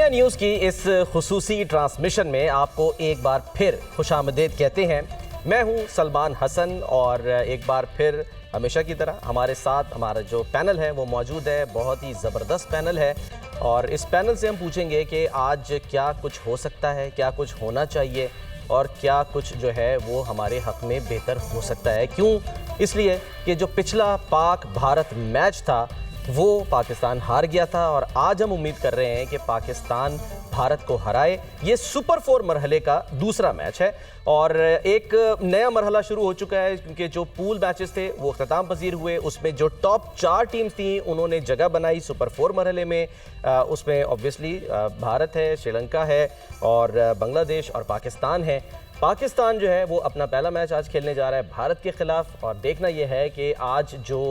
दुनिया न्यूज़ की इस खुसूसी ट्रांसमिशन में आपको एक बार फिर खुशामदीद कहते हैं। मैं हूं सलमान हसन और एक बार फिर हमेशा की तरह हमारे साथ हमारा जो पैनल है वो मौजूद है। बहुत ही ज़बरदस्त पैनल है और इस पैनल से हम पूछेंगे कि आज क्या कुछ हो सकता है, क्या कुछ होना चाहिए और क्या कुछ जो है वो हमारे हक़ में बेहतर हो सकता है। क्यों? इसलिए कि जो पिछला पाक भारत मैच था वो पाकिस्तान हार गया था और आज हम उम्मीद कर रहे हैं कि पाकिस्तान भारत को हराए। ये सुपर 4 मरहले का दूसरा मैच है और एक नया मरहला शुरू हो चुका है क्योंकि जो पूल मैचेस थे वो अख्ताम पजीर हुए। उसमें जो टॉप 4 टीम्स थी उन्होंने जगह बनाई सुपर 4 मरहले में। उसमें ऑब्वियसली भारत है, श्रीलंका है और बांग्लादेश और पाकिस्तान है। पाकिस्तान जो है वो अपना पहला मैच आज खेलने जा रहा है भारत के ख़िलाफ़ और देखना यह है कि आज जो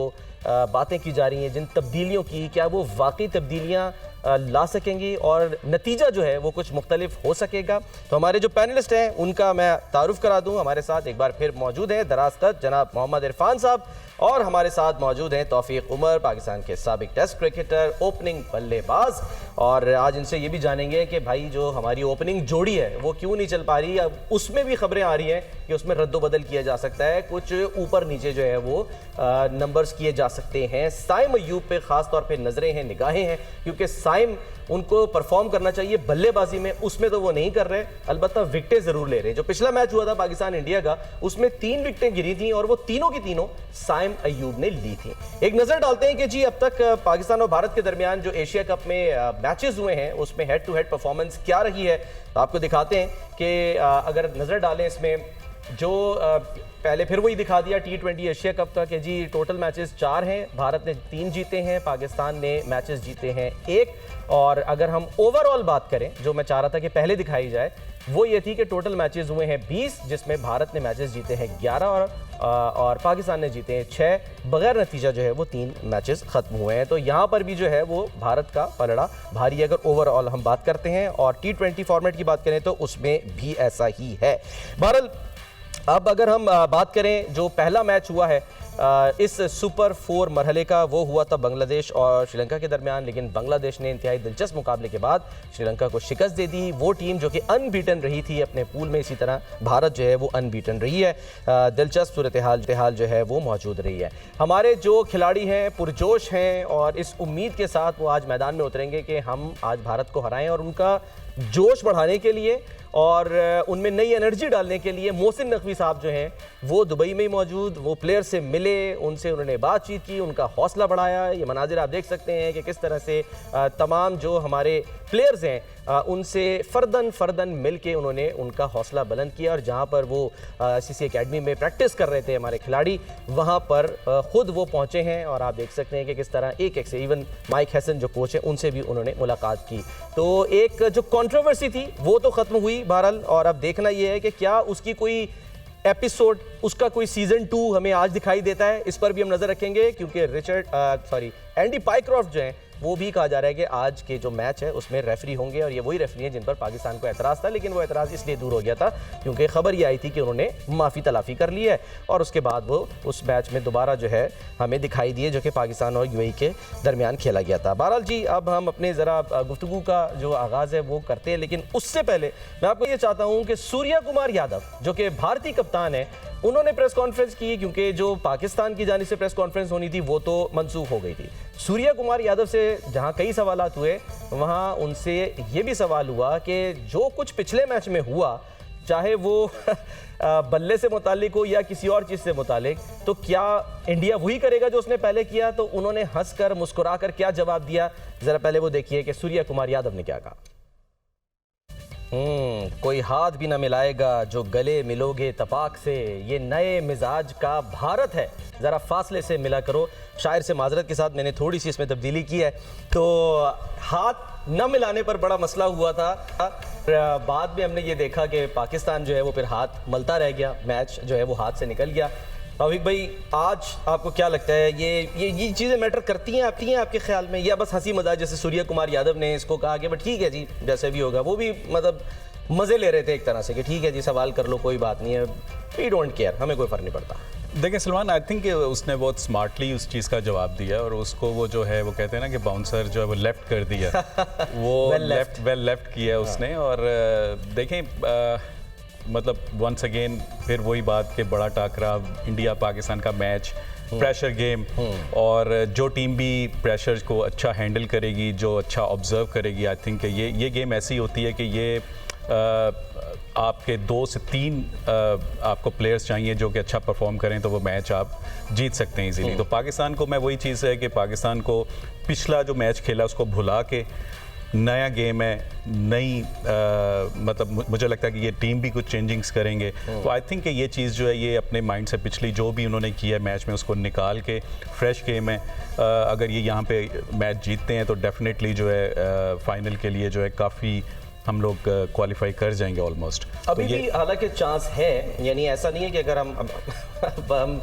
बातें की जा रही हैं जिन तब्दीलियों की, क्या वो वाकई तब्दीलियाँ ला सकेंगी और नतीजा जो है वो कुछ मुख्तलिफ हो सकेगा। तो हमारे जो पैनलिस्ट हैं उनका मैं तारुफ करा दूं। हमारे साथ एक बार फिर मौजूद हैं दराज़ जनाब मोहम्मद इरफान साहब और हमारे साथ मौजूद हैं तौफीक उमर, पाकिस्तान के साबिक टेस्ट क्रिकेटर, ओपनिंग बल्लेबाज। और आज इनसे ये भी जानेंगे कि भाई जो हमारी ओपनिंग जोड़ी है वो क्यों नहीं चल पा रही। अब उसमें भी खबरें आ रही हैं कि उसमें रद्दोबदल किया जा सकता है, कुछ ऊपर नीचे जो है वो नंबर्स किए जा सकते हैं। साइम अय्यूब पे ख़ास तौर पे नज़रें हैं, निगाहें हैं क्योंकि साइम उनको परफॉर्म करना चाहिए बल्लेबाजी में, उसमें तो वो नहीं कर रहे। अलबत्ता विकेटें ज़रूर ले रहे हैं। जो पिछला मैच हुआ था पाकिस्तान इंडिया का उसमें 3 विकेटें गिरी थी और वो तीनों की तीनों साइम अय्यूब ने ली थी। एक नज़र डालते हैं कि जी अब तक पाकिस्तान और भारत के दरमियान जो एशिया कप में मैचेस हुए हैं उसमें हेड टू हेड परफॉर्मेंस क्या रही है तो आपको दिखाते हैं कि अगर नज़र डालें इसमें जो पहले फिर वही दिखा दिया T20 एशिया कप का कि जी टोटल मैचेस 4 हैं, भारत ने 3 जीते हैं, पाकिस्तान ने मैचेस जीते हैं 1। और अगर हम ओवरऑल बात करें जो मैं चाह रहा था कि पहले दिखाई जाए वो ये थी कि टोटल मैचेस हुए हैं 20 जिसमें भारत ने मैचेस जीते हैं 11 और पाकिस्तान ने जीते हैं 6। बगैर नतीजा जो है वो 3 मैचेस ख़त्म हुए हैं। तो यहाँ पर भी जो है वो भारत का पलड़ा भारी है अगर ओवरऑल हम बात करते हैं। और T20 फॉर्मेट की बात करें तो उसमें भी ऐसा ही है। बहरहाल अब अगर हम बात करें जो पहला मैच हुआ है इस सुपर 4 मरहले का वो हुआ था बांग्लादेश और श्रीलंका के दरमियान, लेकिन बांग्लादेश ने इंतहाई दिलचस्प मुकाबले के बाद श्रीलंका को शिकस्त दे दी। वो टीम जो कि अनबीटन रही थी अपने पूल में, इसी तरह भारत जो है वो अनबीटन रही है। दिलचस्प सूरत हाल जो है वो मौजूद रही है। हमारे जो खिलाड़ी हैं पुरजोश हैं और इस उम्मीद के साथ वो आज मैदान में उतरेंगे कि हम आज भारत को हराएं और उनका जोश बढ़ाने के लिए और उनमें नई एनर्जी डालने के लिए मोहसिन नकवी साहब जो हैं वो दुबई में ही मौजूद, वो प्लेयर से मिले, उनसे उन्होंने बातचीत की, उनका हौसला बढ़ाया। ये मनाजिर आप देख सकते हैं कि किस तरह से तमाम जो हमारे प्लेयर्स हैं उनसे फ़र्दन मिल के उन्होंने उनका हौसला बुलंद किया और जहाँ पर वो ICC एकेडमी में प्रैक्टिस कर रहे थे हमारे खिलाड़ी, वहाँ पर ख़ुद वो पहुँचे हैं और आप देख सकते हैं कि किस तरह एक से इवन माइक हैसन जो कोच हैं उनसे भी उन्होंने मुलाकात की। तो एक जो कंट्रोवर्सी थी वो तो ख़त्म हुई बहरहाल और अब देखना ये है कि क्या उसकी कोई एपिसोड, उसका कोई सीजन 2 हमें आज दिखाई देता है। इस पर भी हम नज़र रखेंगे क्योंकि एंडी पाइक्रॉफ्ट जो हैं वो भी कहा जा रहा है कि आज के जो मैच है उसमें रेफरी होंगे और ये वही रेफरी हैं जिन पर पाकिस्तान को एतराज़ था, लेकिन वो एतराज़ इसलिए दूर हो गया था क्योंकि खबर ये आई थी कि उन्होंने माफ़ी तलाफ़ी कर ली है और उसके बाद वो उस मैच में दोबारा जो है हमें दिखाई दिए जो कि पाकिस्तान और UAE के दरमियान खेला गया था। बहरहाल जी अब हम अपने ज़रा गुफ्तगू का जो आगाज़ है वो करते हैं, लेकिन उससे पहले मैं आपको ये चाहता हूँ कि सूर्या कुमार यादव जो कि भारतीय कप्तान है उन्होंने प्रेस कॉन्फ्रेंस की क्योंकि जो पाकिस्तान की जानिब से प्रेस कॉन्फ्रेंस होनी थी वो तो मनसूख हो गई थी। सूर्या कुमार यादव से जहां कई सवालात हुए वहां उनसे ये भी सवाल हुआ कि जो कुछ पिछले मैच में हुआ, चाहे वो बल्ले से मुतालिक हो या किसी और चीज़ से मुतालिक, तो क्या इंडिया वही करेगा जो उसने पहले किया? तो उन्होंने हंसकर मुस्कुराकर क्या जवाब दिया, ज़रा पहले वो देखिए कि सूर्या कुमार यादव ने क्या कहा। कोई हाथ भी ना मिलाएगा जो गले मिलोगे तपाक से, ये नए मिजाज का भारत है, ज़रा फासले से मिला करो। शायर से माजरत के साथ मैंने थोड़ी सी इसमें तब्दीली की है। तो हाथ न मिलाने पर बड़ा मसला हुआ था, बाद में हमने ये देखा कि पाकिस्तान जो है वो फिर हाथ मलता रह गया, मैच जो है वो हाथ से निकल गया। तौफीक भाई आज आपको क्या लगता है ये चीज़ें मैटर करती हैं आपके ख्याल में, या बस हंसी मजाक जैसे सूर्या कुमार यादव ने इसको कहा कि बट ठीक है जी जैसे भी होगा, वो भी मतलब मज़े ले रहे थे एक तरह से कि ठीक है जी सवाल कर लो कोई बात नहीं है, वी डोंट केयर, हमें कोई फ़र्क नहीं पड़ता। देखिए सलमान, आई थिंक उसने बहुत स्मार्टली उस चीज़ का जवाब दिया और उसको वो जो है वो कहते हैं ना कि बाउंसर जो है वो लेफ्ट कर दिया वो वेल लेफ्ट किया उसने। और देखें मतलब वंस अगेन फिर वही बात कि बड़ा टाकरा, इंडिया पाकिस्तान का मैच, प्रेशर गेम, और जो टीम भी प्रेशर को अच्छा हैंडल करेगी, जो अच्छा ऑब्जर्व करेगी, आई थिंक ये गेम ऐसी होती है कि ये आपके 2 से 3 आपको प्लेयर्स चाहिए जो कि अच्छा परफॉर्म करें तो वो मैच आप जीत सकते हैं इजीली। तो पाकिस्तान को मैं वही चीज़ है कि पाकिस्तान को पिछला जो मैच खेला उसको भुला के नया गेम है, नई मतलब मुझे लगता है कि ये टीम भी कुछ चेंजिंग्स करेंगे। तो आई थिंक ये चीज़ जो है ये अपने माइंड से पिछली जो भी उन्होंने किया मैच में उसको निकाल के फ्रेश गेम है, अगर ये यहाँ पे मैच जीतते हैं तो डेफिनेटली जो है फाइनल के लिए जो है काफ़ी हम लोग क्वालिफाई कर जाएंगे ऑलमोस्ट। अभी तो भी हालांकि चांस है, यानी ऐसा नहीं है कि अगर हम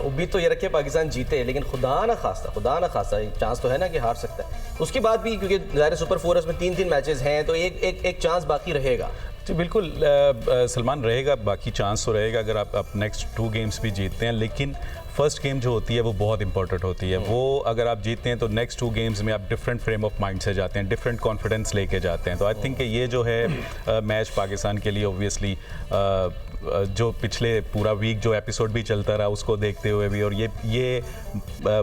उम्मीद तो ये रखे पाकिस्तान जीते, लेकिन खुदा ना खास्ता चांस तो है ना कि हार सकता है। उसके बाद भी क्योंकि ज़ाहिर सुपर 4 में 3 मैचेस हैं तो एक चांस बाकी रहेगा। जी बिल्कुल सलमान, रहेगा, बाकी चांस तो रहेगा अगर आप नेक्स्ट 2 गेम्स भी जीतते हैं, लेकिन फर्स्ट गेम जो होती है वो बहुत इंपॉर्टेंट होती है। वो अगर आप जीतते हैं तो नेक्स्ट 2 गेम्स में आप डिफरेंट फ्रेम ऑफ माइंड से जाते हैं, डिफरेंट कॉन्फिडेंस लेके जाते हैं। तो आई थिंक ये जो है मैच पाकिस्तान के लिए ऑब्वियसली जो पिछले पूरा वीक जो एपिसोड भी चलता रहा उसको देखते हुए भी, और ये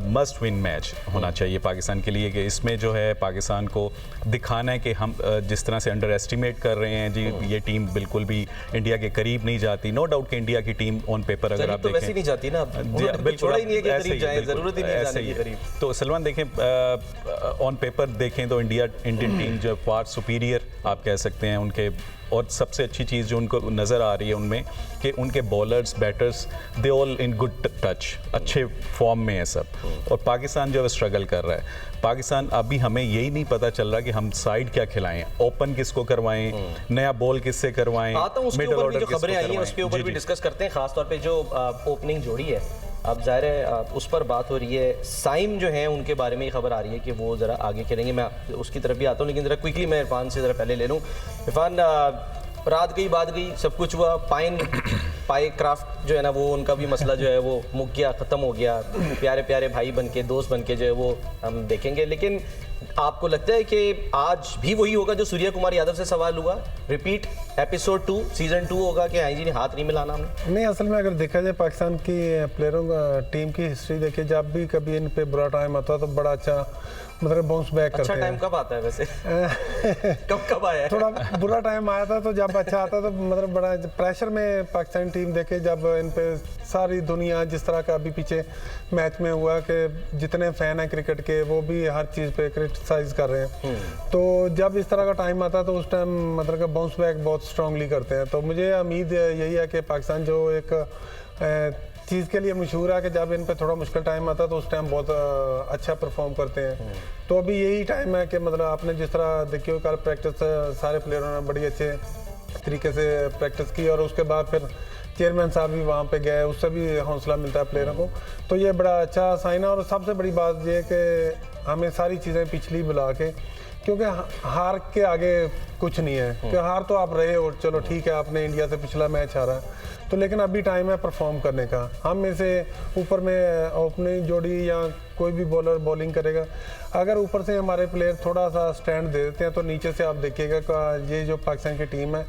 मस्ट विन मैच होना चाहिए पाकिस्तान के लिए कि इसमें जो है पाकिस्तान को दिखाना है कि हम जिस तरह से अंडर एस्टिमेट कर रहे हैं जी, ये टीम बिल्कुल भी इंडिया के करीब नहीं जाती। नो डाउट कि इंडिया की टीम ऑन पेपर अगर आप तो वैसे नहीं जाती ना, बिल्कुल ही नहीं है कि करीब जाए, जरूरत ही नहीं है जाने की करीब। तो सलमान देखें, ऑन पेपर देखें तो इंडियन टीम जो फार सुपीरियर आप कह सकते हैं उनके, और सबसे अच्छी चीज़ जो उनको नज़र आ रही है उनमें कि उनके bowlers, batters, they all in good touch, अच्छे फॉर्म में है सब। और पाकिस्तान जो है स्ट्रगल कर रहा है। पाकिस्तान अभी हमें यही नहीं पता चल रहा कि हम साइड क्या खिलाएं, ओपन किसको करवाएं, नया बॉल किससे करवाएं, मिडल ऑर्डर जो खबरें आई हैं उसके ऊपर भी डिस्कस करते हैं, खासतौर पे जो ओपनिंग जोड़ी है। अब ज़ाहिर है उस पर बात हो रही है। साइम जो है उनके बारे में ये खबर आ रही है कि वो ज़रा आगे खेलेंगे, मैं उसकी तरफ भी आता हूँ, लेकिन ज़रा क्विकली मैं इरफान से ज़रा पहले ले लूँ। इरफान, रात गई बात गई, सब कुछ हुआ, पाई क्राफ्ट जो है ना वो उनका भी मसला जो है वो मुक गया, ख़त्म हो गया, प्यारे प्यारे भाई बन के, दोस्त बन के जो है वो हम देखेंगे। लेकिन आपको लगता है कि आज भी वही होगा जो सूर्या कुमार यादव से सवाल हुआ, रिपीट एपिसोड 2 सीजन 2 होगा कि आई जी ने हाथ नहीं मिलाना हमने? नहीं, असल में अगर देखा जाए पाकिस्तान की प्लेयरों का टीम की हिस्ट्री देखिए, जब भी कभी इन पे बुरा टाइम आता है तो बड़ा अच्छा मतलब बाउंस बैक करते हैं। अच्छा टाइम कब आता है वैसे? कब आया है? थोड़ा बुरा टाइम आया था, तो जब अच्छा आता तो मतलब बड़ा प्रेशर में पाकिस्तान टीम देखे, जब इन पे सारी दुनिया जिस तरह का अभी पीछे मैच में हुआ कि जितने फैन हैं क्रिकेट के वो भी हर चीज़ पे क्रिटिसाइज कर रहे हैं, तो जब इस तरह का टाइम आता है तो उस टाइम मतलब का बाउंस बैक बहुत स्ट्रांगली करते हैं। तो मुझे उम्मीद यही है कि पाकिस्तान जो एक चीज़ के लिए मशहूर है कि जब इन पे थोड़ा मुश्किल टाइम आता है तो उस टाइम बहुत अच्छा परफॉर्म करते हैं। तो अभी यही टाइम है कि मतलब आपने जिस तरह देखिए कल प्रैक्टिस सारे प्लेयरों ने बड़ी अच्छे तरीके से प्रैक्टिस की, और उसके बाद फिर चेयरमैन साहब भी वहाँ पे गए, उससे भी हौसला मिलता है प्लेयरों को। तो ये बड़ा अच्छा साइन है। और सबसे बड़ी बात ये कि हमें सारी चीज़ें पिछली बुला के, क्योंकि हार के आगे कुछ नहीं है, क्योंकि हार तो आप रहे और चलो ठीक है आपने इंडिया से पिछला मैच हारा तो, लेकिन अभी टाइम है परफॉर्म करने का। हम में से ऊपर में ओपनिंग जोड़ी या कोई भी बॉलर बॉलिंग करेगा, अगर ऊपर से हमारे प्लेयर थोड़ा सा स्टैंड दे देते हैं तो नीचे से आप देखिएगा ये जो पाकिस्तान की टीम है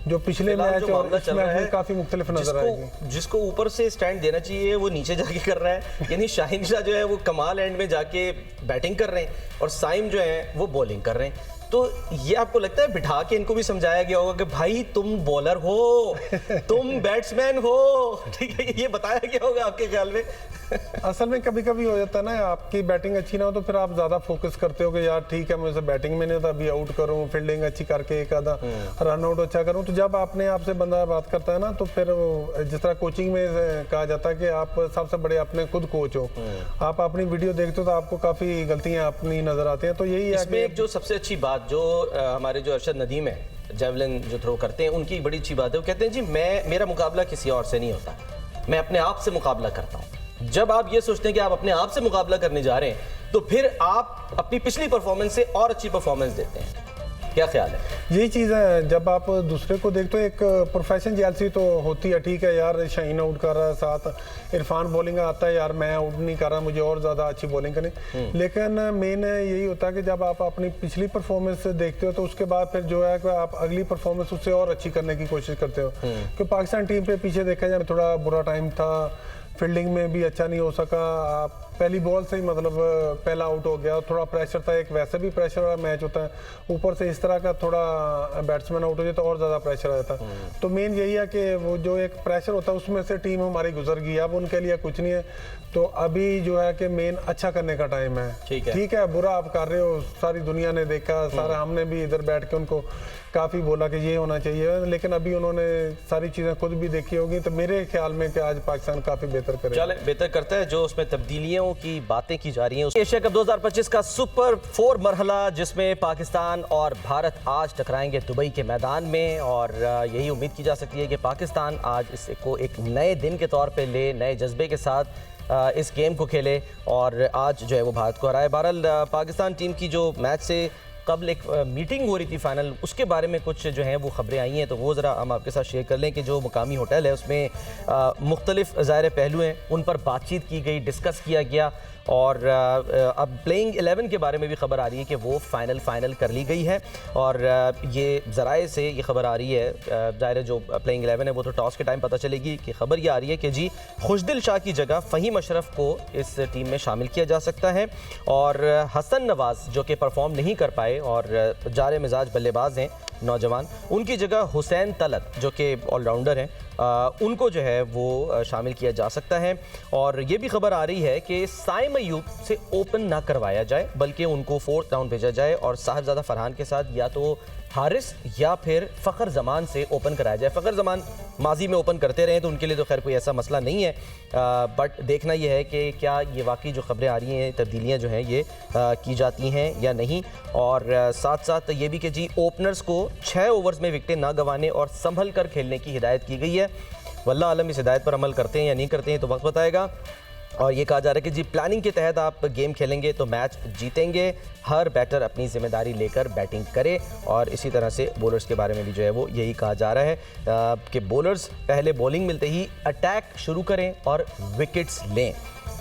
जो पिछले मैच और इस मैच में काफ़ी मुख्तलिफ नजर आएगी। जिसको ऊपर से स्टैंड देना चाहिए वो नीचे जाके कर रहा है, यानी शाहिन शाह जो है वो कमाल एंड में जाके बैटिंग कर रहे हैं और साइम जो है वो बॉलिंग कर रहे हैं। तो ये आपको लगता है बिठा के इनको भी समझाया गया होगा कि भाई तुम बॉलर हो, तुम बैट्समैन हो, ठीक है, ये बताया गया होगा आपके ख्याल में? असल में कभी कभी हो जाता है ना, आपकी बैटिंग अच्छी ना हो तो फिर आप ज़्यादा फोकस करते हो कि यार ठीक है मुझे बैटिंग में नहीं होता, अभी आउट करूँ, फील्डिंग अच्छी करके एक आधा रन आउट अच्छा करूँ। तो जब अपने आप से बंदा बात करता है ना तो फिर जिस तरह कोचिंग में कहा जाता है कि आप सबसे बड़े अपने खुद कोच हो, आप अपनी वीडियो देखते हो तो आपको काफ़ी गलतियाँ अपनी नज़र आती हैं। तो यही है इसमें एक जो सबसे अच्छी बात जो हमारे जो अरशद नदीम है, जेवलिन जो थ्रो करते हैं, उनकी बड़ी अच्छी बात है, वो कहते हैं जी मेरा मुकाबला किसी और से नहीं होता, मैं अपने आप से मुकाबला करता हूँ। जब आप ये सोचते हैं कि आप अपने आप से मुकाबला करने जा रहे हैं तो फिर आप अपनी पिछली परफॉर्मेंस से और अच्छी परफॉर्मेंस देते हैं। क्या ख्याल है? यही चीज़ है, जब आप दूसरे को देखते हो, एक प्रोफेशन जैसी तो होती है, ठीक है यार शाहीन आउट कर रहा है, साथ इरफान बॉलिंग आता है, यार मैं आउट नहीं कर रहा, मुझे और ज़्यादा अच्छी बॉलिंग करनी। लेकिन मेन यही होता है कि जब आप अपनी पिछली परफॉर्मेंस देखते हो तो उसके बाद फिर जो है कि आप अगली परफॉर्मेंस उससे और अच्छी करने की कोशिश करते हो। क्योंकि पाकिस्तान टीम पे पीछे देखा जाए थोड़ा बुरा टाइम था, फील्डिंग में भी अच्छा नहीं हो सका, आप पहली बॉल से ही मतलब पहला आउट हो गया, थोड़ा प्रेशर था, एक वैसे भी प्रेशर वाला मैच होता है, ऊपर से इस तरह का थोड़ा बैट्समैन आउट हो जाए तो और ज़्यादा प्रेशर आ जाता है। तो मेन यही है कि वो जो एक प्रेशर होता है उसमें से टीम हमारी गुजर गई, अब उनके लिए कुछ नहीं है। तो अभी जो है कि मेन अच्छा करने का टाइम है। ठीक है, बुरा आप कर रहे हो, सारी दुनिया ने देखा, सारा हमने भी इधर बैठ के उनको काफ़ी बोला कि ये होना चाहिए, लेकिन अभी उन्होंने सारी चीज़ें खुद भी देखी होगी, तो मेरे ख्याल में कि आज पाकिस्तान काफ़ी बेहतर करेगा। चले बेहतर करता है, जो उसमें तब्दीलियों की बातें की जा रही हैं। एशिया कप 2025 का सुपर 4 मरहला, जिसमें पाकिस्तान और भारत आज टकराएंगे दुबई के मैदान में, और यही उम्मीद की जा सकती है कि पाकिस्तान आज इसको एक नए दिन के तौर पे ले, नए जज्बे के साथ इस गेम को खेले और आज जो है वो भारत को हराए। बहरहाल पाकिस्तान टीम की जो मैच से कबल एक मीटिंग हो रही थी फाइनल, उसके बारे में कुछ जो हैं वो ख़बरें आई हैं, तो वो ज़रा हम आपके साथ शेयर कर लें कि जो मुकामी होटल है उसमें मुख्तलिफ ज़ाहिर पहलू हैं, उन पर बातचीत की गई, डिस्कस किया गया, और अब प्लेइंग 11 के बारे में भी खबर आ रही है कि वो फाइनल कर ली गई है। और ये ज़राए से ये खबर आ रही है, ज़ाहिर जो प्लेइंग 11 है वो तो टॉस के टाइम पता चलेगी, कि खबर ये आ रही है कि जी खुशदिल शाह की जगह फ़हीम अशरफ को इस टीम में शामिल किया जा सकता है, और हसन नवाज़ जो कि परफॉर्म नहीं कर पाए और जारे मिजाज बल्लेबाज हैं नौजवान, उनकी जगह हुसैन तलत जो कि ऑलराउंडर हैं, उनको जो है वो शामिल किया जा सकता है। और ये भी खबर आ रही है कि साइम अयूब से ओपन ना करवाया जाए, बल्कि उनको 4th राउंड भेजा जाए और साहिबजादा फरहान के साथ या तो हारिस या फिर फ़खर जमान से ओपन कराया जाए। फ़खर जमान माजी में ओपन करते रहे तो उनके लिए तो खैर कोई ऐसा मसला नहीं है, बट देखना यह है कि क्या ये वाकई जो खबरें आ रही हैं, तब्दीलियाँ जो हैं ये की जाती हैं या नहीं। और साथ साथ ये भी कि जी ओपनर्स को 6 ओवर्स में विकेटें ना गंवाने और संभल कर खेलने की हिदायत की गई है। वल्लाह आलम इस हिदायत पर अमल करते हैं या नहीं करते हैं तो वक्त बताएगा। और ये कहा जा रहा है कि जी प्लानिंग के तहत आप गेम खेलेंगे तो मैच जीतेंगे, हर बैटर अपनी जिम्मेदारी लेकर बैटिंग करे। और इसी तरह से बॉलर्स के बारे में भी जो है वो यही कहा जा रहा है कि बॉलर्स पहले बॉलिंग मिलते ही अटैक शुरू करें और विकेट्स लें।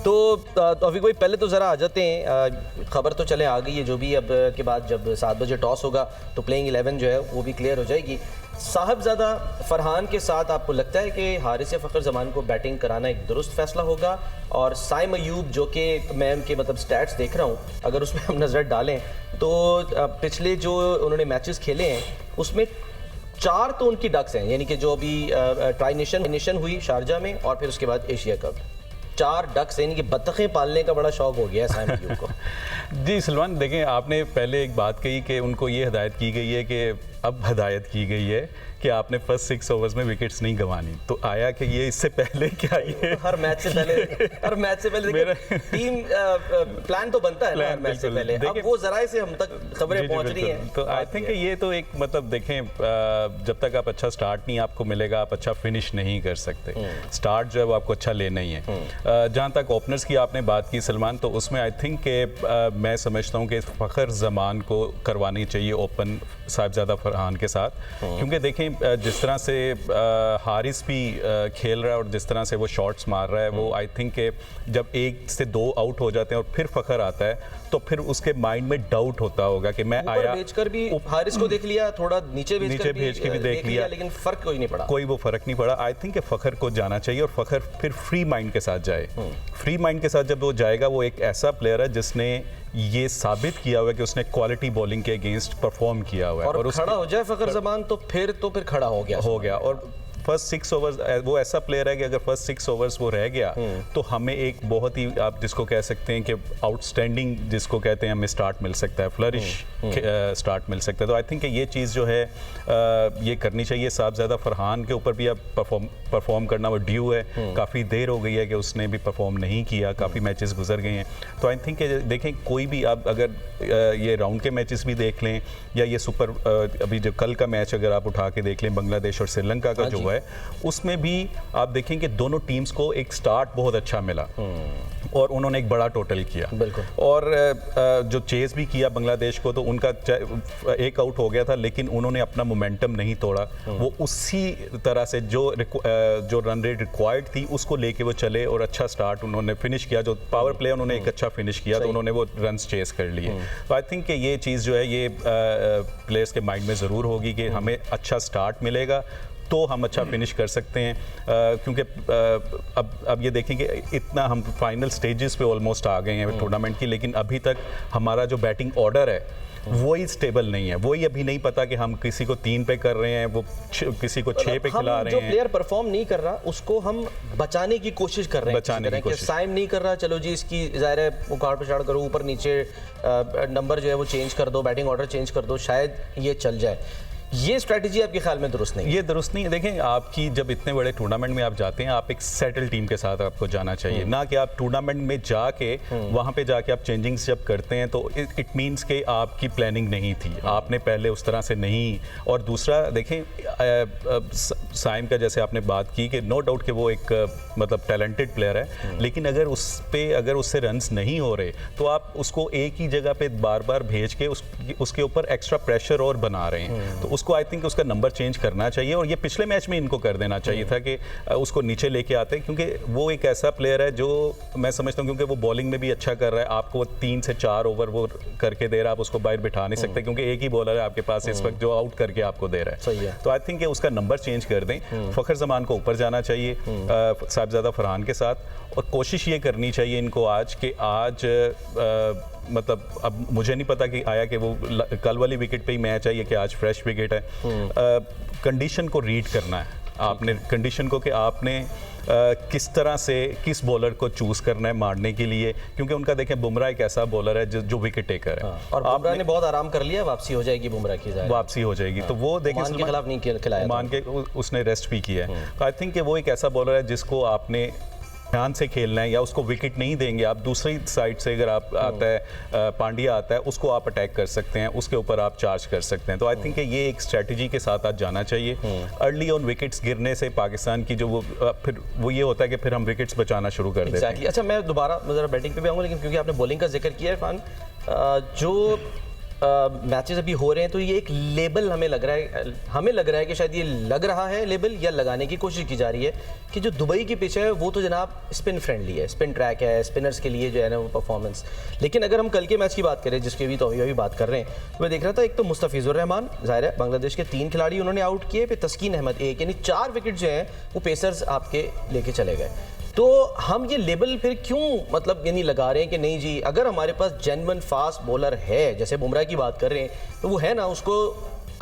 तो तौफीक भाई पहले तो ज़रा आ जाते हैं, खबर तो चले आ गई है, जो भी अब के बाद जब 7 बजे टॉस होगा तो प्लेइंग 11 जो है वो भी क्लियर हो जाएगी। साहिबजादा फरहान के साथ आपको लगता है कि हारिस या फ़खर जमान को बैटिंग कराना एक दुरुस्त फैसला होगा? और साइम अयूब जो कि मैं उनके मतलब स्टैट्स देख रहा हूँ, अगर उसमें हम नज़र डालें तो पिछले जो उन्होंने मैचेस खेले हैं उसमें 4 तो उनकी डक्स हैं, यानी कि जो अभी ट्राई नेशन हुई शारजा में और फिर उसके बाद एशिया कप, 4 डक्स यानी कि बत्तखें पालने का बड़ा शौक हो गया है साइम अयूब को। जी सलमान, देखें आपने पहले एक बात कही कि उनको ये हिदायत की गई है, कि अब हिदायत की गई है कि आपने फर्स्ट 6 ओवर्स में विकेट्स नहीं गंवानी। तो आया कि ये इससे पहले क्या ये हर मैच से पहले मेरा टीम प्लान तो बनता है ना हर मैच से पहले, अब वो जराए से हम तक खबरें पहुंच रही हैं। तो आई थिंक ये तो एक मतलब देखें, जब तक आप अच्छा स्टार्ट नहीं आपको मिलेगा, आप अच्छा फिनिश नहीं कर सकते। स्टार्ट जो है वो आपको अच्छा लेना ही है। जहाँ तक ओपनर्स की आपने बात की सलमान, तो उसमें आई थिंक के मैं समझता हूँ कि फ़खर जमान को करवानी चाहिए ओपन साहिबजादा फरहान के साथ, क्योंकि देखें जिस तरह से हारिस भी खेल रहा है और जिस तरह से वो शॉट्स मार रहा है, वो आई थिंक के जब 1 से 2 आउट हो जाते हैं और फिर फ़खर आता है तो फिर उसके माइंड में डाउट होता होगा कि मैं आया, भेजकर भी हारिस को देख लिया, थोड़ा नीचे भेज के भी देख लिया, लेकिन फ़र्क कोई नहीं पड़ा, कोई वो फ़र्क नहीं पड़ा। आई थिंक फ़खर को जाना चाहिए और फ़खर फिर फ्री माइंड के साथ जाए। फ्री माइंड के साथ जब वो जाएगा, वो एक ऐसा प्लेयर है जिसने ये साबित किया हुआ है कि उसने क्वालिटी बॉलिंग के अगेंस्ट परफॉर्म किया हुआ है, और खड़ा हो जाए फ़खर जमान तो फिर खड़ा हो गया। और फर्स्ट 6 ओवर्स वो ऐसा प्लेयर है कि अगर फर्स्ट 6 ओवर्स वो रह गया तो हमें एक बहुत ही, आप जिसको कह सकते हैं कि आउटस्टैंडिंग जिसको कहते हैं, हमें स्टार्ट मिल सकता है, फ्लरिश स्टार्ट मिल सकता है। तो आई थिंक ये चीज़ जो है ये करनी चाहिए। साहिबजादा फरहान के ऊपर भी अब परफॉर्म करना वो ड्यू है, काफ़ी देर हो गई है कि उसने भी परफॉर्म नहीं किया, काफ़ी मैचेस गुजर गए हैं। तो आई थिंक देखें, कोई भी आप अगर ये राउंड के मैचेस भी देख लें या ये सुपर अभी जो कल का मैच अगर आप उठा के देख लें, बांग्लादेश और श्रीलंका का जो है, उसमें भी आप देखें कि दोनों टीम्स को एक स्टार्ट बहुत अच्छा मिला। और उन्होंने एक बड़ा टोटल किया। बिल्कुल। और जो चेज भी किया बांग्लादेश को, तो उनका एक आउट हो गया था, लेकिन उन्होंने अपना मोमेंटम नहीं तोड़ा। वो उसी तरह से जो रन रेट रिक्वायर्ड थी उसको लेके वो चले और अच्छा स्टार्ट उन्होंने फिनिश किया। जो पावर प्ले उन्होंने एक अच्छा फिनिश किया, तो उन्होंने वो रन चेस कर लिए। तो आई थिंक कि ये चीज़ जो है ये प्लेयर्स के माइंड में ज़रूर होगी कि हमें अच्छा स्टार्ट मिलेगा तो हम अच्छा फिनिश कर सकते हैं। क्योंकि अब ये देखें कि इतना हम फाइनल स्टेजेस पे ऑलमोस्ट आ गए हैं टूर्नामेंट की, लेकिन अभी तक हमारा जो बैटिंग ऑर्डर है वही स्टेबल नहीं है। वही अभी नहीं पता कि हम किसी को 3 पे कर रहे हैं, वो किसी को 6 पे खिला रहे हैं। जो प्लेयर परफॉर्म नहीं कर रहा उसको हम बचाने की कोशिश कर रहे हैं। बचाने की कोशिश। साइम नहीं कर रहा, चलो जी इसकी ज़ाहिर है उखाड़ पछाड़ करो, ऊपर नीचे नंबर जो है वो चेंज कर दो, बैटिंग ऑर्डर चेंज कर दो, शायद ये चल जाए। ये स्ट्रेटजी आपके ख्याल में दुरुस्त नहीं है? ये दुरुस्त नहीं है। देखें, आपकी जब इतने बड़े टूर्नामेंट में आप जाते हैं, आप एक सेटल टीम के साथ आपको जाना चाहिए, ना कि आप टूर्नामेंट में जाके वहाँ पे जाके आप चेंजिंग्स जब करते हैं तो इट मीन्स कि आपकी प्लानिंग नहीं थी, आपने पहले उस तरह से नहीं। और दूसरा देखें, साइम का जैसे आपने बात की कि नो डाउट कि वो एक मतलब टैलेंटेड प्लेयर है, लेकिन अगर उससे रन्स नहीं हो रहे तो आप उसको एक ही जगह पे बार बार भेज के उसके ऊपर एक्स्ट्रा प्रेशर और बना रहे हैं। तो उसको आई थिंक उसका नंबर चेंज करना चाहिए, और ये पिछले मैच में इनको कर देना चाहिए था कि उसको नीचे लेके आते, क्योंकि वो एक ऐसा प्लेयर है जो मैं समझता हूँ क्योंकि वो बॉलिंग में भी अच्छा कर रहा है, आपको वो 3 से 4 ओवर वो करके दे रहा है, आप उसको बाहर बिठा नहीं सकते क्योंकि एक ही बॉलर है आपके पास इस वक्त जो आउट करके आपको दे रहा है। सही है। तो आई थिंक उसका नंबर चेंज कर दें, फखर जमान को ऊपर जाना चाहिए साहिबजादा फरहान के साथ, और कोशिश ये करनी चाहिए इनको आज कि आज मतलब अब मुझे नहीं पता कि आया कि वो कल वाली विकेट पे ही मैच है या कि आज फ्रेश विकेट है। कंडीशन को रीड करना है आपने, कंडीशन को कि आपने किस तरह से किस बॉलर को चूज करना है मारने के लिए, क्योंकि उनका देखें बुमराह एक ऐसा बॉलर है जो विकेट टेकर है। और बुमराह ने बहुत आराम कर लिया, वापसी हो जाएगी बुमराह की, वापसी हो जाएगी। तो वो देखें ओमान के खिलाफ नहीं खिलाया, मान के उसने रेस्ट भी किया है। तो आई थिंक वो एक ऐसा बॉलर है जिसको आपने ध्यान से खेलना है, या उसको विकेट नहीं देंगे आप, दूसरी साइड से अगर आप आता है पांड्या आता है, उसको आप अटैक कर सकते हैं, उसके ऊपर आप चार्ज कर सकते हैं। तो आई थिंक ये एक स्ट्रेटजी के साथ आज जाना चाहिए। अर्ली ऑन विकेट्स गिरने से पाकिस्तान की जो फिर वो ये होता है कि फिर हम विकेट्स बचाना शुरू कर देते हैं। अच्छा, मैं दोबारा जरा बैटिंग पे भी आऊँगा, लेकिन क्योंकि आपने बॉलिंग का जिक्र किया है इरफान, जो मैचेस अभी हो रहे हैं तो ये एक लेबल हमें लग रहा है कि शायद ये लग रहा है लेबल, या लगाने की कोशिश की जा रही है कि जो दुबई की पिच है वो तो जनाब स्पिन फ्रेंडली है, स्पिन ट्रैक है, स्पिनर्स के लिए जो है ना वो परफॉर्मेंस। लेकिन अगर हम कल के मैच की बात करें, जिसकी भी तो अभी बात कर रहे हैं, तो मैं देख रहा था एक तो मुस्तफिजुर रहमान, जाहिर है बांग्लादेश के 3 खिलाड़ी उन्होंने आउट किए, फिर तस्कीन अहमद 1, यानी 4 विकेट जो हैं वो पेसर्स आपके लेके चले गए। तो हम ये लेबल फिर क्यों मतलब यानी लगा रहे हैं कि नहीं जी, अगर हमारे पास जेन्युइन फास्ट बॉलर है, जैसे बुमराह की बात कर रहे हैं, तो वो है ना, उसको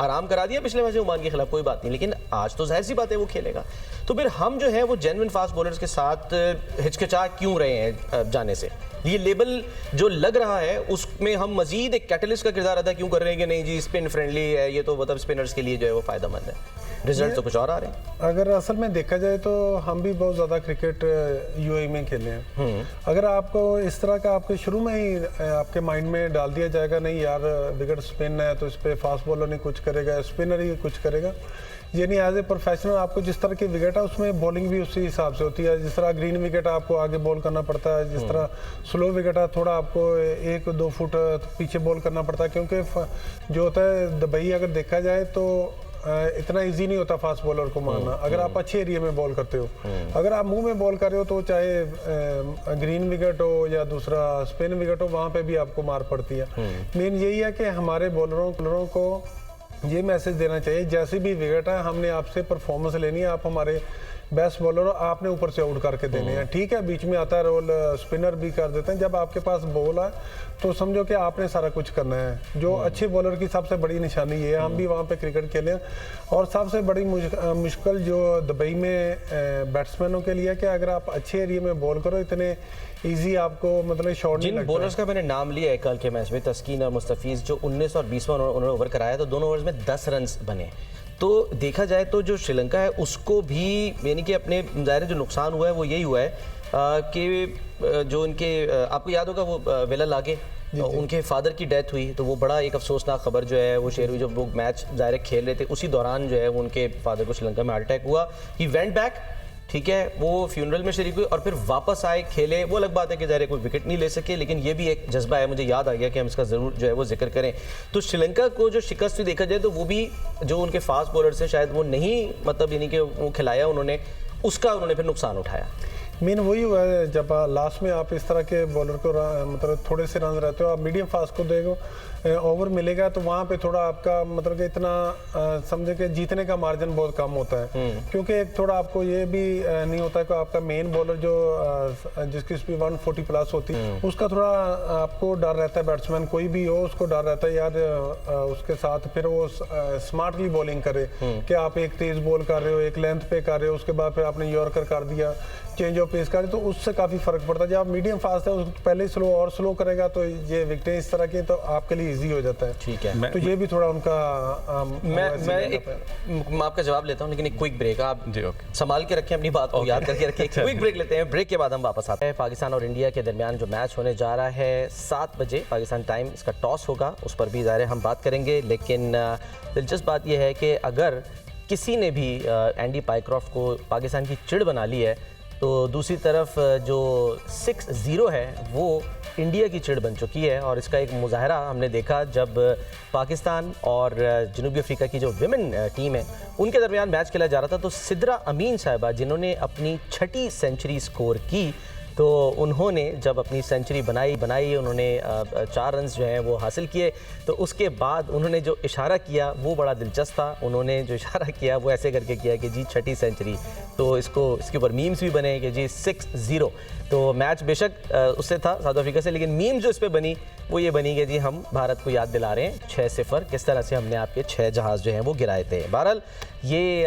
आराम करा दिया पिछले मैच में ओमान के खिलाफ, कोई बात नहीं, लेकिन आज तो जाहिर सी बात है वो खेलेगा। तो फिर हम जो है वो जेन्युइन फास्ट बॉलर्स के साथ हिचकिचा क्यों रहे हैं जाने से? ये लेबल जो लग रहा है उसमें हम मजीद एक कैटलिस्ट का किरदार अदा क्यों कर रहे हैं कि नहीं जी स्पिन फ्रेंडली है, ये तो मतलब स्पिनर्स के लिए जो है वो फायदेमंद है? रिजल्ट तो कुछ और आ रहे हैं। अगर असल में देखा जाए तो हम भी बहुत ज़्यादा क्रिकेट यूएई में खेले हैं। अगर आपको इस तरह का आपके शुरू में ही आपके माइंड में डाल दिया जाएगा नहीं यार विकेट स्पिन है तो इस पर फास्ट बॉलर नहीं कुछ करेगा, स्पिनर ही कुछ करेगा, ये नहीं, एज ए प्रोफेशनल आपको जिस तरह की विकेट है उसमें बॉलिंग भी उसी हिसाब से होती है। जिस तरह ग्रीन विकेट आपको आगे बॉल करना पड़ता है, जिस तरह स्लो विकेट है थोड़ा आपको 1-2 फुट पीछे बॉल करना पड़ता है, क्योंकि जो होता है दुबई अगर देखा जाए तो इतना इजी नहीं होता फास्ट बॉलर को मारना। अगर आप अच्छे एरिया में बॉल करते हो, अगर आप मुंह में बॉल कर रहे हो तो चाहे ग्रीन विकेट हो या दूसरा स्पिन विकेट हो, वहाँ पे भी आपको मार पड़ती है। मेन यही है कि हमारे बॉलरों को ये मैसेज देना चाहिए, जैसी भी विकेट है हमने आपसे परफॉर्मेंस लेनी है, आप हमारे बेस्ट बॉलर हो, आपने ऊपर से आउट करके देने हैं। ठीक है, बीच में आता है रोल, स्पिनर भी कर देते हैं, जब आपके पास बॉल है तो समझो कि आपने सारा कुछ करना है। जो अच्छे बॉलर की सबसे बड़ी निशानी ये है, हम भी वहाँ पे क्रिकेट खेले, और सबसे बड़ी मुश्किल जो दुबई में बैट्समैनों के लिए कि अगर आप अच्छे एरिया में बॉल करो इतने इजी आपको मतलब शॉट नहीं लगता। बॉलर्स का मैंने नाम लिया है कल के मैच में, तस्कीन और मुस्तफीज, जो 19 और 20 में उन्होंने ओवर कराया तो दोनों ओवर्स में 10 रन बने। तो देखा जाए तो जो श्रीलंका है उसको भी यानी कि अपने ज़ाहिर जो नुकसान हुआ है वो यही हुआ है कि जो इनके आपको याद होगा वो वेला लागे, उनके फादर की डेथ हुई, तो वो बड़ा एक अफसोसनाक खबर जो है वो शेयर हुई। जब वो मैच ज़ाहिर खेल रहे थे उसी दौरान जो है वो उनके फादर को श्रीलंका में हार्ट अटैक हुआ। ही वेंट बैक, ठीक है, वो फ्यूनरल में शरीक हुए और फिर वापस आए, खेले। वो अलग बात है कि ज़ाहिर कोई विकेट नहीं ले सके, लेकिन ये भी एक जज्बा है। मुझे याद आ गया कि हम इसका ज़रूर जो है वो जिक्र करें। तो श्रीलंका को जो शिकस्त हुई देखा जाए तो वो भी जो उनके फास्ट बॉलर्स हैं शायद वो नहीं, मतलब यानी कि वो खिलाया उन्होंने, उसका उन्होंने फिर नुकसान उठाया। मेन वही हुआ है, जब लास्ट में आप इस तरह के बॉलर को मतलब थोड़े से रन रहते हो, आप मीडियम फास्ट को देखो ओवर मिलेगा तो वहाँ पे थोड़ा आपका मतलब कि इतना समझे कि जीतने का मार्जिन बहुत कम होता है। क्योंकि एक थोड़ा आपको ये भी नहीं होता है कि आपका मेन बॉलर जो जिसकी स्पीड 140 प्लस होती है उसका थोड़ा आपको डर रहता है, बैट्समैन कोई भी हो उसको डर रहता है यार उसके साथ फिर वो स्मार्टली बॉलिंग करे कि आप एक तेज बॉल कर रहे हो, एक लेंथ पे कर रहे हो, उसके बाद फिर आपने यॉर्कर कर दिया, चेंज ऑफ पेस कर, तो उससे काफ़ी फर्क पड़ता है। जब आप मीडियम फास्ट है उसको पहले स्लो और स्लो करेगा तो ये विकेटें इस तरह की तो आपके लिए इजी हो जाता है। ठीक है, तो ये भी थोड़ा उनका मैं आपका जवाब लेता हूं, लेकिन एक क्विक ब्रेक, आप जी ओके संभाल के रखें अपनी बात को, याद करके रखें। क्विक ब्रेक लेते हैं, ब्रेक के बाद हम वापस आते हैं। पाकिस्तान और इंडिया के दरमियान जो मैच होने जा रहा है 7 बजे पाकिस्तान टाइम, इसका टॉस होगा, उस पर भी ज़ाहिर हम बात करेंगे। लेकिन दिलचस्प बात यह है कि अगर किसी ने भी एंडी पाइक्रॉफ्ट को पाकिस्तान की चिड़ बना ली है तो दूसरी तरफ जो 6-0 है वो इंडिया की चिड़ बन चुकी है। और इसका एक मुजाहरा हमने देखा जब पाकिस्तान और जनूबी अफ्रीका की जो विमेन टीम है उनके दरमियान मैच खेला जा रहा था, तो सिद्रा अमीन साहिबा जिन्होंने अपनी 6ठी सेंचुरी स्कोर की, तो उन्होंने जब अपनी सेंचुरी बनाई उन्होंने 4 रन्स जो हैं वो हासिल किए। तो उसके बाद उन्होंने जो इशारा किया वो बड़ा दिलचस्प था। उन्होंने जो इशारा किया वो ऐसे करके किया कि जी 6ठी सेंचुरी, तो इसके ऊपर मीम्स भी बने कि जी 6-0। तो मैच बेशक उससे था साउथ अफ्रीका से, लेकिन मीम जो इस पर बनी वो ये बनी कि जी हम भारत को याद दिला रहे हैं 6-0 किस तरह से हमने आपके 6 जहाज़ जो हैं वो गिराए थे। बहरहाल ये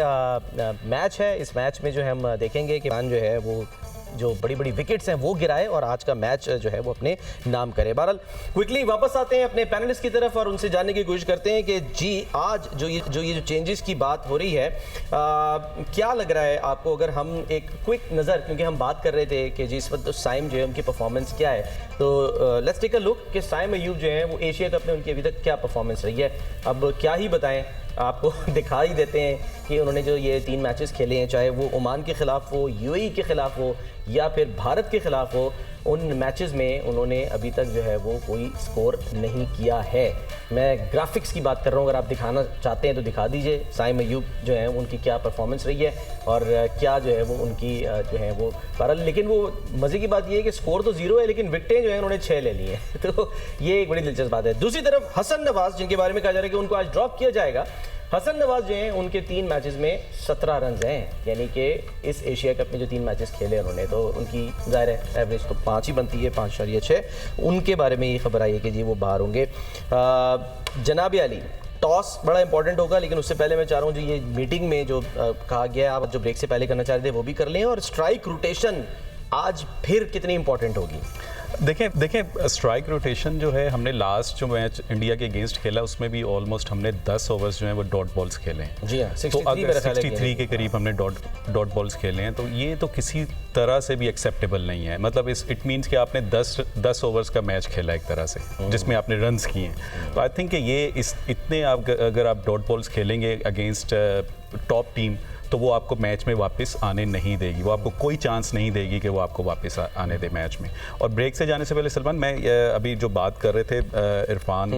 मैच है, इस मैच में जो है हम देखेंगे कि जो है वो जो बड़ी बड़ी विकेट्स हैं वो गिराए और आज का मैच जो है वो अपने नाम करे। बहरहाल क्विकली वापस आते हैं अपने पैनलिस्ट की तरफ और उनसे जानने की कोशिश करते हैं कि जी आज जो चेंजेस की बात हो रही है, क्या लग रहा है आपको? अगर हम एक क्विक नज़र, क्योंकि हम बात कर रहे थे कि जी इस वक्त साइम जो है उनकी परफॉर्मेंस क्या है, तो लेट्स टेक अ लुक कि साइम अयूब जो है वो एशिया कप में उनकी अभी तक क्या परफॉर्मेंस रही है। अब क्या ही बताएं, आपको दिखा ही देते हैं कि उन्होंने जो ये 3 मैचेस खेले हैं, चाहे वो ओमान के ख़िलाफ़ हो, यूएई के ख़िलाफ़ हो या फिर भारत के ख़िलाफ़ हो, उन मैचेस में उन्होंने अभी तक जो है वो कोई स्कोर नहीं किया है। मैं ग्राफिक्स की बात कर रहा हूँ, अगर आप दिखाना चाहते हैं तो दिखा दीजिए साइम अयूब जो है उनकी क्या परफॉर्मेंस रही है और क्या जो है वो उनकी जो है वो बहरहाल। लेकिन वो मज़े की बात ये है कि स्कोर तो 0 है लेकिन विकेटें जो है उन्होंने 6 ले ली हैं, तो ये एक बड़ी दिलचस्प बात है। दूसरी तरफ हसन नवाज, जिनके बारे में कहा जा रहा है कि उनको आज ड्रॉप किया जाएगा, हसन नवाज जो हैं उनके 3 मैचेस में 17 रन हैं, यानी कि इस एशिया कप में जो 3 मैचेस खेले उन्होंने, तो उनकी ज़ाहिर है एवरेज तो 5 ही बनती है, 5.6। उनके बारे में ये खबर आई है कि जी वो बाहर होंगे। जनाब अली, टॉस बड़ा इंपॉर्टेंट होगा, लेकिन उससे पहले मैं चाह रहा हूँ जो ये मीटिंग में जो कहा गया, आप जो ब्रेक से पहले करना चाह रहे थे वो भी कर लें। और स्ट्राइक रोटेशन आज फिर कितनी इंपॉर्टेंट होगी? देखें स्ट्राइक रोटेशन जो है, हमने लास्ट जो मैच इंडिया के अगेंस्ट खेला उसमें भी ऑलमोस्ट हमने 10 ओवर्स जो है वो डॉट बॉल्स खेले हैं। जी हाँ, तो अगर 63 के करीब हमने डॉट बॉल्स खेले हैं, तो ये तो किसी तरह से भी एक्सेप्टेबल नहीं है। मतलब इट मीन्स कि आपने 10 ओवर्स का मैच खेला एक तरह से, जिसमें आपने रन्स किए हैं। तो आई थिंक कि ये इतने अगर आप डॉट बॉल्स खेलेंगे अगेंस्ट टॉप टीम, तो वो आपको मैच में वापस आने नहीं देगी, वो आपको कोई चांस नहीं देगी कि वो आपको वापस आने दे मैच में। और ब्रेक से जाने से पहले सलमान, मैं अभी जो बात कर रहे थे, इरफान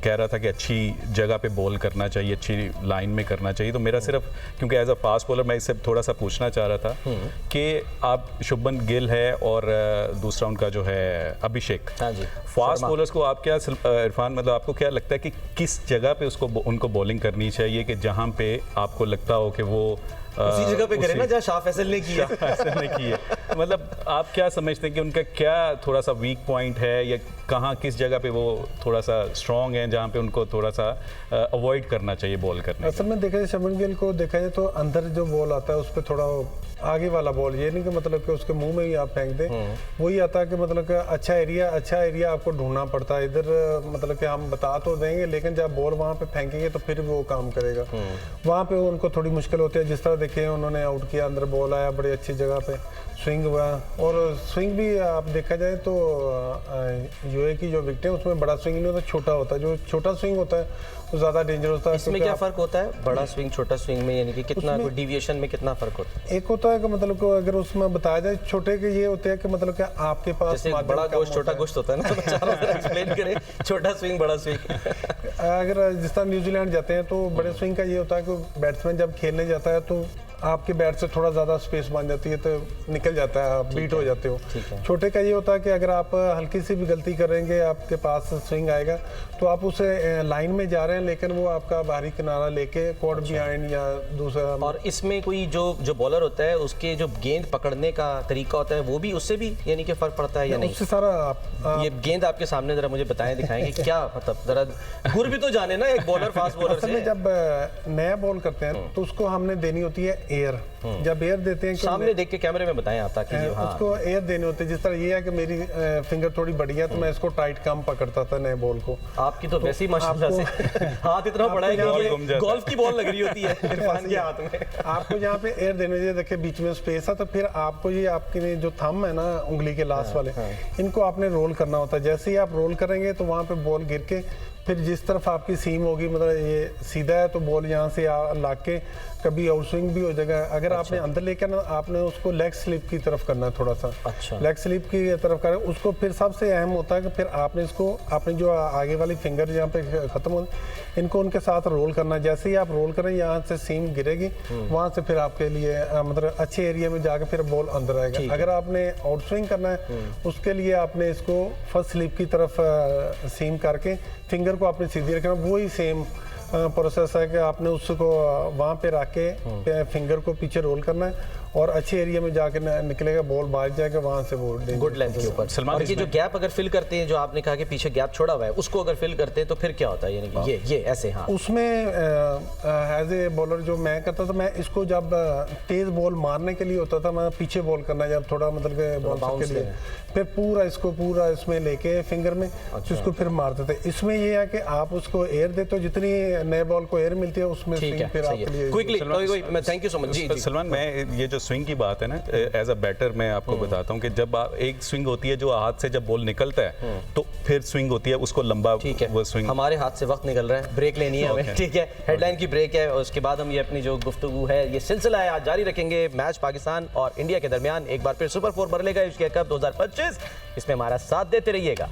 कह रहा था कि अच्छी जगह पे बॉल करना चाहिए, अच्छी लाइन में करना चाहिए। तो मेरा सिर्फ, क्योंकि एज अ फास्ट बॉलर मैं इससे थोड़ा सा पूछना चाह रहा था कि आप शुभमन गिल है और दूसरा उनका जो है अभिषेक, फास्ट बॉलर्स को आप क्या इरफान, मतलब आपको क्या लगता है कि किस जगह पे उनको बॉलिंग करनी चाहिए कि जहाँ पे आपको लगता हो कि वो उसी जगह पे करे ना जहाँ शाह फैसल ने किया? फैसल ने किया, मतलब आप क्या समझते हैं कि उनका क्या थोड़ा सा वीक पॉइंट है, या कहाँ किस जगह पे वो थोड़ा सा स्ट्रॉन्ग है जहाँ पे उनको थोड़ा सा अवॉइड करना चाहिए बॉल करने? असल में देखा जाए शुभमन गिल को देखा जाए तो अंदर जो बॉल आता है उस पर थोड़ा आगे वाला बॉल, ये नहीं कि मतलब कि उसके मुंह में ही आप फेंक दें, वही आता है कि मतलब कि अच्छा एरिया आपको ढूंढना पड़ता है। इधर मतलब कि हम बता तो देंगे लेकिन जब बॉल वहाँ पे फेंकेंगे तो फिर वो काम करेगा, वहाँ पे उनको थोड़ी मुश्किल होती है। जिस तरह देखिए उन्होंने आउट किया, अंदर बॉल आया, बड़ी अच्छी जगह पे स्विंग हुआ, और स्विंग भी आप देखा जाए तो यूए की जो विकेट है उसमें बड़ा स्विंग नहीं होता, छोटा होता है। जो छोटा स्विंग होता है वो ज़्यादा डेंजर होता है। इसमें क्या फ़र्क होता है बड़ा स्विंग छोटा स्विंग में, यानी कि कितना डिविएशन में कितना फ़र्क होता है? एक होता है कि मतलब को अगर उसमें बताया जाए, छोटे के ये होते हैं कि मतलब कि आपके पास जैसे बड़ा गोश्त छोटा गोश्त होता है ना, तो मैं चाह रहा हूँ एक्सप्लेन करें छोटा स्विंग बड़ा स्विंग। अगर जिस तरह न्यूजीलैंड जाते हैं तो बड़े स्विंग का ये होता है कि बैट्समैन जब खेलने जाता है तो आपके बैट से थोड़ा ज़्यादा स्पेस बन जाती है तो निकल जाता है, आप बीट हो जाते हो। छोटे का ये होता है कि अगर आप हल्की सी भी गलती करेंगे आपके पास स्विंग आएगा, तो आप उसे लाइन में जा रहे हैं लेकिन वो आपका बाहरी किनारा लेके कोर्ट बिहाइंड या दूसरा। और इसमें कोई जो बॉलर होता है उसके जो गेंद पकड़ने का तरीका होता है वो भी उससे भी यानी कि फ़र्क पड़ता है या नहीं? उससे सारा ये गेंद आपके सामने जरा मुझे बताएं, दिखाएंगे क्या मतलब जरा गुर भी तो जाने ना एक बॉलर फास्ट बॉलर से। जब नया बॉल करते हैं तो उसको हमने देनी होती है एयर। जब एयर देते हैं सामने देख के कैमरे में बताएं आप, ताकि उसको एयर देने होते हैं। जिस तरह ये है कि मेरी फिंगर थोड़ी बड़ी है तो मैं इसको टाइट कम पकड़ता था नए बॉल को। आपकी तो वैसे ही माशाल्लाह से हाथ इतना बड़ा है कि गोल्फ की बॉल लग रही होती है इरफान के हाथ में। आपको यहाँ पे एयर देने चाहिए, देखिए बीच में स्पेस है, तो फिर आपको ये आपके जो थंब है ना उंगली के लास्ट वाले, इनको आपने रोल करना होता है। जैसे ही आप रोल करेंगे तो वहाँ पे बॉल गिर के फिर जिस तरफ आपकी सीम होगी, मतलब ये सीधा है तो बॉल यहाँ से ला के कभी आउट स्विंग भी हो जाएगा। अगर आपने अंदर लेकर ना, आपने उसको लेग स्लिप की तरफ करना है थोड़ा सा। लेग स्लिप की तरफ करें उसको। फिर सबसे अहम होता है कि फिर आपने इसको अपने जो आगे वाली फिंगर जहाँ पे खत्म हो, इनको उनके साथ रोल करना है। जैसे ही आप रोल करें यहाँ से सीम गिरेगी, वहाँ से फिर आपके लिए मतलब अच्छे एरिया में जाके फिर बॉल अंदर आएगा। अगर आपने आउट स्विंग करना है उसके लिए आपने इसको फर्स्ट स्लिप की तरफ सीम करके फिंगर को आपने सीधी रखना। वही सेम प्रोसेस है कि आपने उसको वहाँ पे रख के फिंगर को पीछे रोल करना है और अच्छे एरिया में जाके निकलेगा, बॉल बाहर जाएगा, वहाँ से वो गुड लेंथ के ऊपर। सलमान, ये जो गैप अगर फिल करते हैं, जो आपने कहा कि पीछे गैप छोड़ा हुआ है, उसको अगर फिल करते हैं तो फिर क्या होता है, यानी कि ये ऐसे? हाँ, उसमें एज ए बॉलर जो मैं करता था, मैं इसको जब तेज बॉल मारने के लिए होता था, मैं पीछे बॉल करना, जब थोड़ा मतलब बॉल के लिए फिर पूरा इसमें लेके फिंगर में इसको फिर मारते थे। इसमें ये है कि आप उसको एयर देते हो, जितनी नए बॉल को एयर मिलती है उसमें फिर आपके लिए quickly. Thank you so much. जी सलमान, मैं ये जो स्विंग की बात है ना, एज अ बैटर मैं आपको बताता हूँ कि जब आप एक स्विंग होती है जो हाथ से जब बॉल निकलता है तो फिर स्विंग होती है उसको लंबा। ठीक है, वो स्विंग। हमारे हाथ से वक्त निकल रहा है, ब्रेक लेनी है हमें। ठीक है, हेडलाइन की ब्रेक है और उसके बाद हम ये अपनी जो गुफ्तगू है, ये सिलसिला है, आज जारी रखेंगे। मैच पाकिस्तान और इंडिया के दरमियान एक बार फिर सुपर 4 बरलेगा एशिया कप 2025, इसमें हमारा साथ देते रहिएगा।